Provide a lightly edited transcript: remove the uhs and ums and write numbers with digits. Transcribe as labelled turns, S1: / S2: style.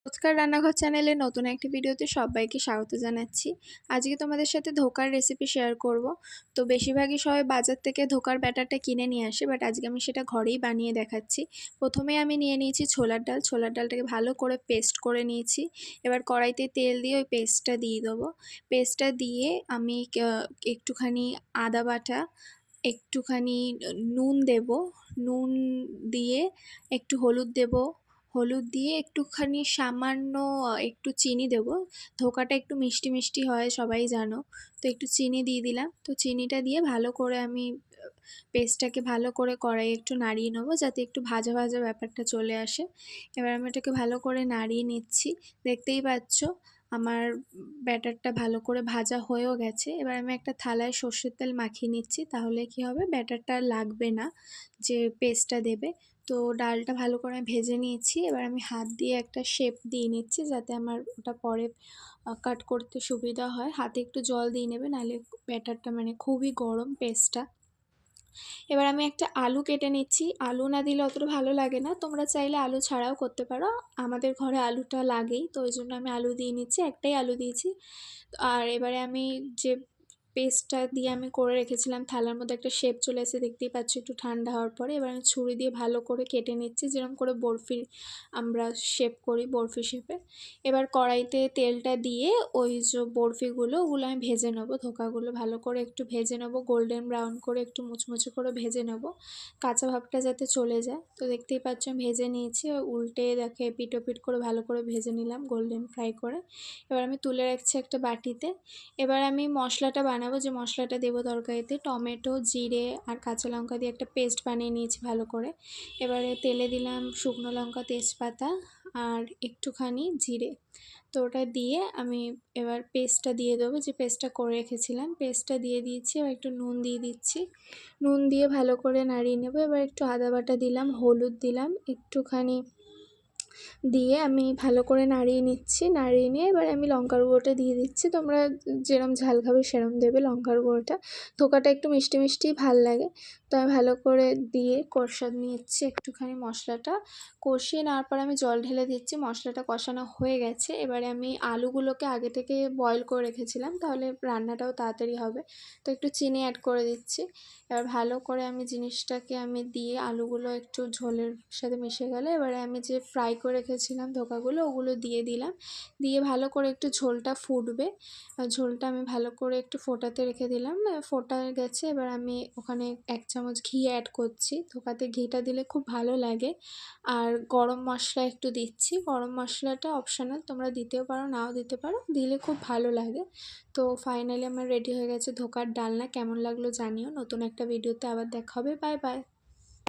S1: রোজকার রান্নাঘর চ্যানেলে নতুন একটি ভিডিওতে সবাইকে স্বাগত জানাচ্ছি। আজকে তোমাদের সাথে ধোকার রেসিপি শেয়ার করব। তো বেশিরভাগই সবাই বাজার থেকে ধোকার ব্যাটারটা কিনে নিয়ে আসে, বাট আজকে আমি সেটা ঘরেই বানিয়ে দেখাচ্ছি। প্রথমে আমি নিয়ে নিয়েছি ছোলার ডাল। ছোলার ডালটাকে ভালো করে পেস্ট করে নিয়েছি। এবার কড়াইতে তেল দিয়ে ওই পেস্টটা দিয়ে দেবো। পেস্টটা দিয়ে আমি একটুখানি আদা বাটা, একটুখানি নুন দেব। নুন দিয়ে একটু হলুদ দেব। হলুদ দিয়ে একটুখানি সামান্য একটু চিনি দেবো। ধোকাটা একটু মিষ্টি মিষ্টি হয়, সবাই জানো। তো একটু চিনি দিয়ে দিলাম। তো চিনিটা দিয়ে ভালো করে আমি পেস্টটাকে ভালো করে কড়াইয়ে একটু নাড়িয়ে নেবো, যাতে একটু ভাজা ভাজা ব্যাপারটা চলে আসে। এবার আমি এটাকে ভালো করে নাড়িয়ে নিচ্ছি। দেখতেই পাচ্ছ আমার ব্যাটারটা ভালো করে ভাজা হয়েও গেছে। এবার আমি একটা থালায় সর্ষের তেল মাখিয়ে নিচ্ছি, তাহলে কি হবে, ব্যাটারটা লাগবে না যে পেস্টটা দেবে। তো ডালটা ভালো করে ভেজে নিয়েছি। এবার আমি হাত দিয়ে একটা শেপ দিয়ে নিচ্ছি, যাতে আমার ওটা পরে কাট করতে সুবিধা হয়। হাতে একটু জল দিয়ে নেবে, নাহলে ব্যাটারটা খুবই গরম পেস্টটা। এবার আমি একটা আলু কেটে নিচ্ছি। আলু না দিলে অতটা ভালো লাগে না, তোমরা চাইলে আলু ছাড়াও করতে পারো। আমাদের ঘরে আলুটা লাগেই, তো ওই জন্য আমি আলু দিয়ে নিচ্ছি। একটাই আলু দিয়েছি। আর এবারে আমি যে পেস্টটা দিয়ে আমি করে রেখেছিলাম, থালার মধ্যে একটা শেপ চলে এসে দেখতেই পাচ্ছি একটু ঠান্ডা হওয়ার পরে। এবার আমি ছুরি দিয়ে ভালো করে কেটে নিচ্ছি, যেরকম করে বরফির আমরা শেপ করি, বরফি শেপে। এবার কড়াইতে তেলটা দিয়ে ওই যে ওগুলো আমি ভেজে নেবো। ধোকাগুলো ভালো করে একটু ভেজে নেবো, গোল্ডেন ব্রাউন করে একটু মুচমুচে করে ভেজে নেবো, কাঁচা ভাবটা যাতে চলে যায়। তো দেখতেই পাচ্ছ আমি ভেজে নিয়েছি। উল্টে দেখে এপিট ওপিট করে ভালো করে ভেজে নিলাম, গোল্ডেন ফ্রাই করে। এবার আমি তুলে রাখছি একটা বাটিতে। এবার আমি মশলাটা বানাবো। যে মশলাটা দেবো তরকারিতে, টমেটো, জিরে আর কাঁচা লঙ্কা দিয়ে একটা পেস্ট বানিয়ে নিয়েছি ভালো করে। এবারে তেলে দিলাম শুকনো লঙ্কা, তেজপাতা আর একটুখানি জিরে। তো ওটা দিয়ে আমি এবার পেস্টটা দিয়ে দেবো, যে পেস্টটা করে রেখেছিলাম। পেস্টটা দিয়ে দিয়েছি। এবার একটু নুন দিয়ে দিচ্ছি। নুন দিয়ে ভালো করে নাড়িয়ে নেবো। এবার একটু আদা বাটা দিলাম, হলুদ দিলাম একটুখানি, দিয়ে আমি ভালো করে নাড়িয়ে নিচ্ছি। নাড়িয়ে নিয়ে এবার আমি লঙ্কার গুঁড়োটা দিয়ে দিচ্ছি। তোমরা যেরম ঝাল খাবে সেরম দেবে লঙ্কার গুঁড়োটা। ধোকাটা একটু মিষ্টি মিষ্টিই ভাল লাগে। তো আমি ভালো করে দিয়ে কষা নিচ্ছি একটুখানি মশলাটা। কষিয়ে নেওয়ার পর আমি জল ঢেলে দিচ্ছি। মশলাটা কষানো হয়ে গেছে। এবারে আমি আলুগুলোকে আগে থেকে বয়েল করে রেখেছিলাম, তাহলে রান্নাটাও তাড়াতাড়ি হবে। তো একটু চিনি অ্যাড করে দিচ্ছি। এবার ভালো করে আমি জিনিসটাকে দিয়ে আলুগুলো একটু ঝোলের সাথে মিশে গেলে, এবারে আমি যে ফ্রাই করে রেখেছিলাম ধোকাগুলো, ওগুলো দিয়ে দিলাম। দিয়ে ভালো করে একটু ঝোলটা ফুটবে। ঝোলটা আমি ভালো করে একটু ফোটাতে রেখে দিলাম। ফোটা গেছে। এবার আমি ওখানে 1 চামচ ঘি অ্যাড করছি। ধোকাতে ঘিটা দিলে খুব ভালো লাগে। আর গরম মশলা একটু দিচ্ছি। গরম মশলাটা অপশনাল, তোমরা দিতেও পারো নাও দিতে পারো, দিলে খুব ভালো লাগে। তো ফাইনালি আমার রেডি হয়ে গেছে ধোকার ডালনা। কেমন লাগলো জানিও। নতুন একটা ভিডিওতে আবার দেখা হবে। Bye bye.